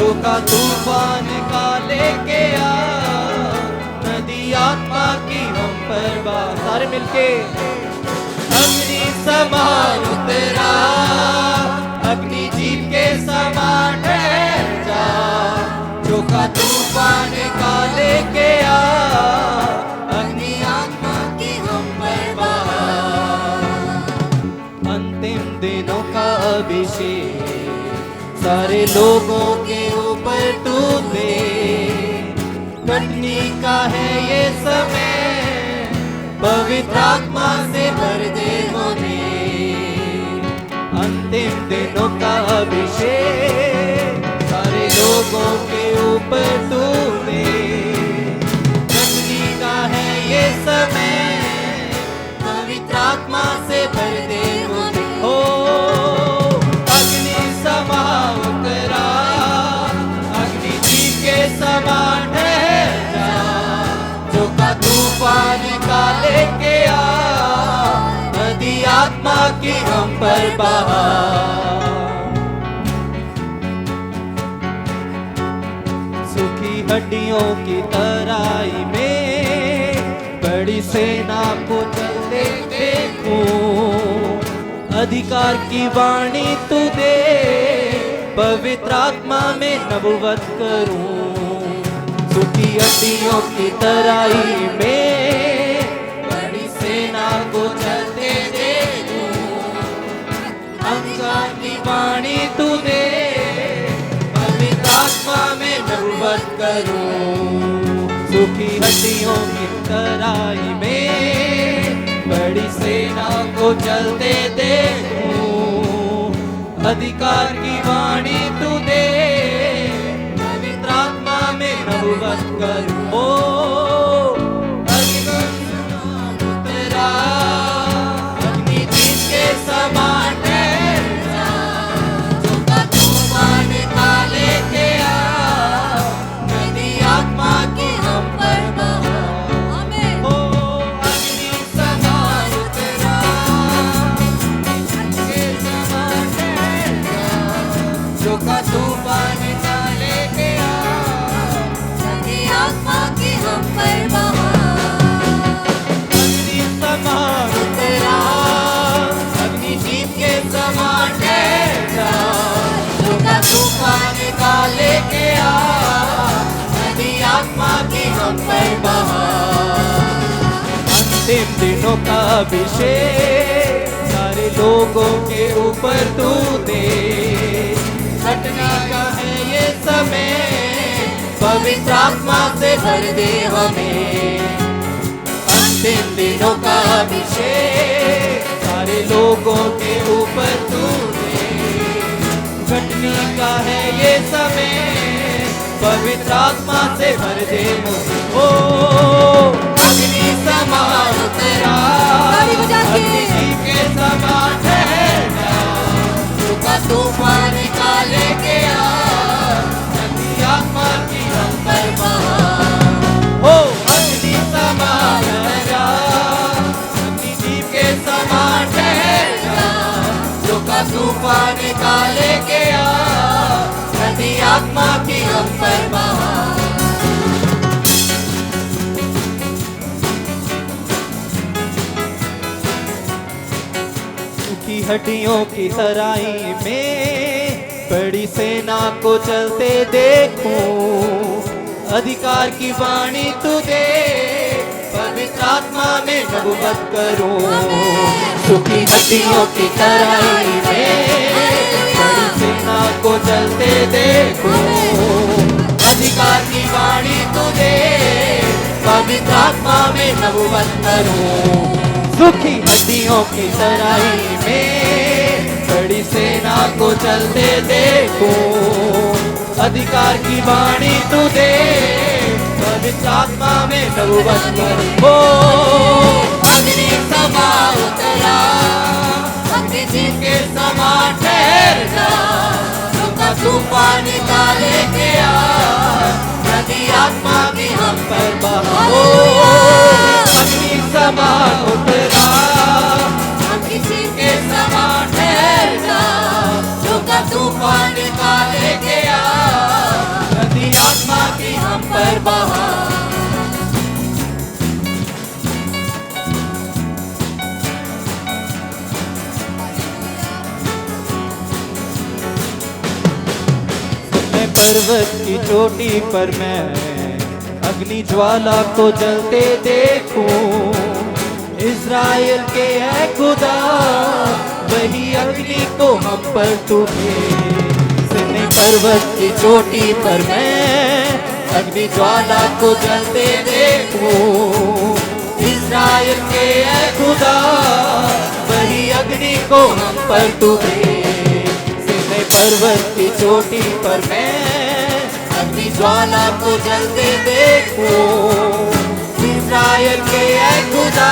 जो का तूफान का लेके आ, नदी आत्मा की हम पर बार, सारे मिलके अग्नि समान उतरा, अग्नि जीव के समान ठहर जा, जो का तूफान का लेके आ, अग्नि आत्मा की हम पर बार। अंतिम दिनों का अभिषेक सारे लोगों के ऊपर तू दे, कटनी का है ये समय, पवित्र आत्मा से भर दे हमें। अंतिम दिनों का अभिषेक सारे लोगों के ऊपर तू दे, कटनी का है ये समय, पवित्र आत्मा से भर दे हमें। हो समान ठहर जा, जो का तूफान का लेके आ, नदी आत्मा की हम पर बहा। सूखी हड्डियों की तराई में बड़ी सेना को चलते देखूं, अधिकार की वाणी तू दे, पवित्र आत्मा में नबुवत करूं। सूखी हड्डियों की तराई में बड़ी सेना को चलते देखूं, अधिकार की वाणी तू दे, पवित्र आत्मा में नबुवत करूं। सूखी हड्डियों की तराई में बड़ी सेना को चलते देखूं, अधिकार की वाणी तू दे, पवित्र आत्मा में नबुवत करूं। ओ अग्नि तेरा, अग्नि जीव के समान ठहर जा, जो का तूफान का लेके आ, नदी आत्मा की हम पर बहा। ओ अग्नि समान तेरा, के समान जो का तूफान का लेके आ, नदी आत्मा की हम पर बहा। अग्नि समान तेरा, अग्नि जीव के समान ठहर जा, जो का तूफान का लेके आ, नदी आत्मा की हम पर बहा। अंतिम दिनों का अभिषेक सारे लोगों के ऊपर तू दे, घटना का है ये समय, पवित्र आत्मा से भर दे हमें। अंतिम दिनों का अभिषेक सारे लोगों के ऊपर तू दे, घटना का है ये समय, पवित्र आत्मा से भर दे मुझे। ओ अग्नि समान तेरा, अग्नि जीव के समान ठहर जा, जो का तूफान का लेके आ, नदी आत्मा की हम पर बहा। हो अग्नि समान तेरा, अग्नि जीव के समान ठहर जा, जो का तूफान का लेके आ, नदी आत्मा की हम पर बहा। सूखी हड्डियों की तराई में बड़ी सेना को चलते देखूं, अधिकार की वाणी तू दे, पवित्र आत्मा में नबुवत करूं। सूखी हड्डियों की तराई में बड़ी सेना को चलते देखूं, अधिकार की वाणी तू दे, पवित्र आत्मा में नबुवत करूं। सूखी हड्डियों की तराई में बड़ी सेना को चलते देखूं, अधिकार की वाणी तू दे, पवित्र आत्मा में नबुवत करूं। अग्नि समान उतरा, अग्नि जीव के समान ठहर जा, जो का तूफान का लेके आ, नदी आत्मा की हम पर बहा। अग्नि समान उतरा, अग्नि जीव के समान ठहर जा, जो का तूफान का लेके आ, पर्वत की चोटी पर मैं अग्नि ज्वाला को जलते देखूं, इज़राइल के है खुदा वही अग्नि को हम पर तू भेज। सिनै पर्वत की चोटी पर मैं अग्नि ज्वाला को जलते देखूं, इज़राइल के है खुदा वही अग्नि को हम पर तू भेज। सिनै पर्वत की चोटी पर मैं अग्नि ज्वाला को जलते देखूं, इज़राइल के है खुदा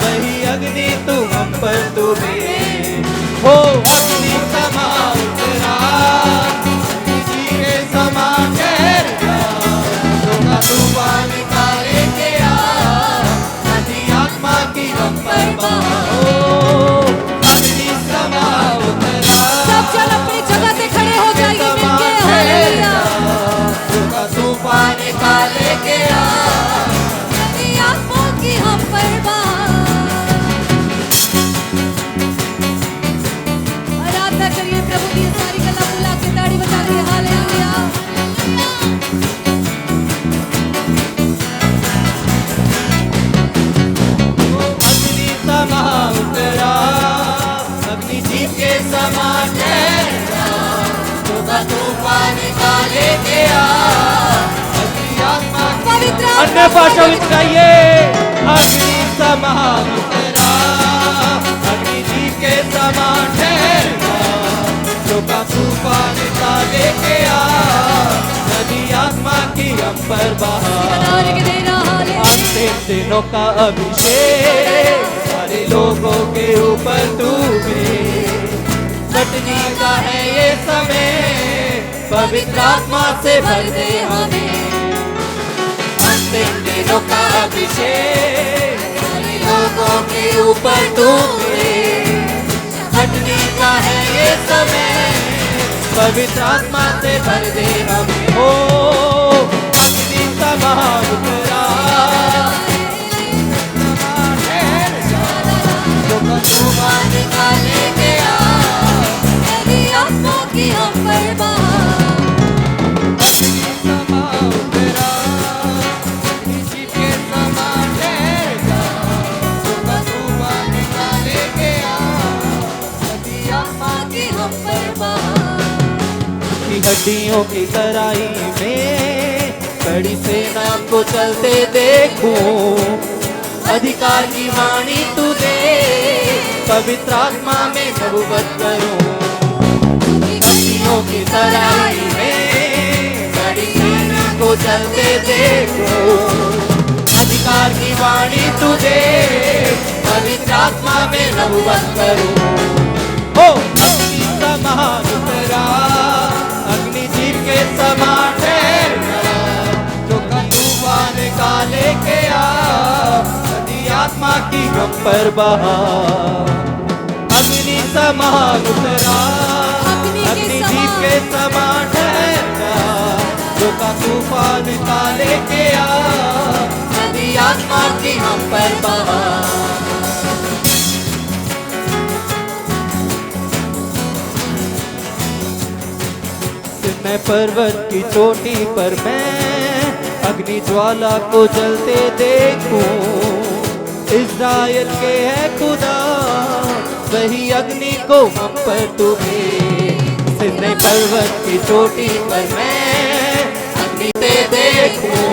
वही अग्नि तू हम पर तू भेज। हो अग्नि समा उतरा, किसी के समान ठहर जा, रोका तूफान निकाले के आ, नदी आत्मा की हम पर बहा। हो अग्नि समा उतरा, सब जन अपनी जगह से खड़े हो जाइए मिलके हालेलुया। रोका तूफान निकाले के आ, नदी आत्मा की हम पर बहा। आराधना करिए प्रभु की, सारी गला बुला के ताड़ी बजा के हालेलुया। अग्नि समा उतरा, अग्नि जीव के समान ठहरा, रोका तूफान निकाले के आ, अग्नि आत्मा की पवित्र अन्य भाषा में गाइए। अग्नि समा उतरा, अग्नि जीव के समान ठहरा, रोका तूफान निकाले के आ, नदी आत्मा की हम पर बहा। बनाने के देना हालेलुया। अंतिम दिनों का अभिषेक सारे लोगों के ऊपर तू भेज। कटनी का है ये समय, पवित्र आत्मा से भर दे हमें। अंतिम दिनों का अभिषेक सारे लोगों के ऊपर तू भेज। कटनी का है ये समय, पवित्र आत्मा से भर दे हमें। हो अग्नि समा उतरा, तूफान निकाले के आ, नदी आत्मा की हम पर बहा। अग्नि समा उतरा, किसी के समान ठहरा, रोका तूफान निकाले के आ, नदी आत्मा की हम पर बहा। की हड्डियों की तराई में कड़ी सेना को चलते देखूं, अधिकार की वाणी तू दे, पवित्र आत्मा में नबूवत करूं। हड्डियों की तराई में कड़ी सेना को चलते देखूं, अधिकार की वाणी तू दे, पवित्र आत्मा में नबूवत करूं। हो अग्नि समान उतरा, अग्नि जीव के समान ठहरा, रोका तूफान निकाले के आ, नदी आत्मा की हम पर बहा। अग्नि समान उतरा, अग्नि जीव के समान ठहरा, रोका तूफान निकाले के आ, नदी आत्मा की हम पर बहा। मैं पर्वत की चोटी पर मैं अग्नि ज्वाला को जलते देखूं, इज़राइल के है खुदा वही अग्नि को हम पर तू भेज। सिनै पर्वत की चोटी पर मैं अग्नि से देखूं,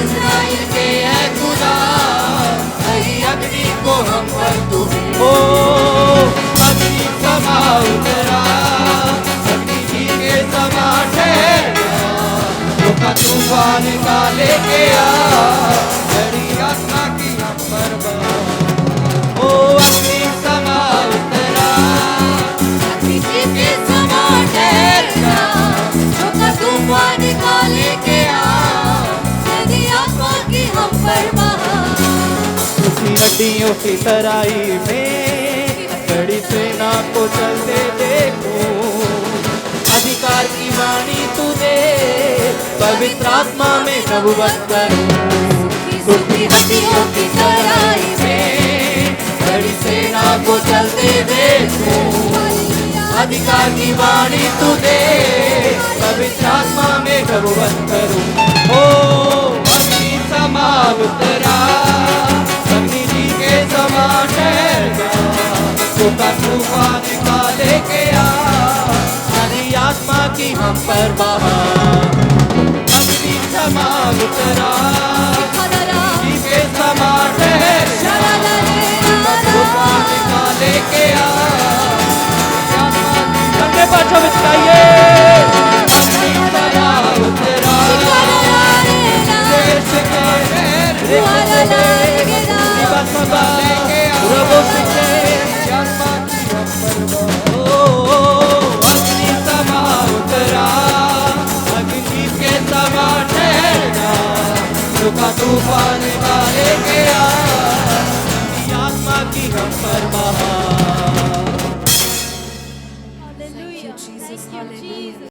इज़राइल के है खुदा वही अग्नि को हम पर तू भेज। ओ अग्नि समा उतरा, समान ठहरा, रोका तूफान निकाले के आ, बड़ी आत्मा की हम पर बहा। ओ अग्नि समा उतरा, अग्नि जीव के समान ठहरा, रोका तूफान निकाले के आ, नदी आत्मा की हम पर बहा। उसी हड्डियों की तराई में बड़ी सेना को चलते देखूं, अधिकार की वाणी तू दे, पवित्र आत्मा में नबूवत करूं। सूखी हड्डियों की तराई में बड़ी सेना को चलते देखूं, अधिकार की वाणी तू दे, प्रभु बन करूं। ओ अग्नि समान उतरा, अग्नि जी के समान ठहर गया, सूखा तूफान का लेके आ, तेरी आत्मा की हम पर बहा। अग्नि समान उतरा, अग्नि के समान ठहर गया, तूफान का लेके आ, अपने पाछों में चलाइए। अग्नि समान उतरा, देश के अग्नि समान उतरा, अग्नि के समान ठहरना, सूखा तूफान का लेके आ,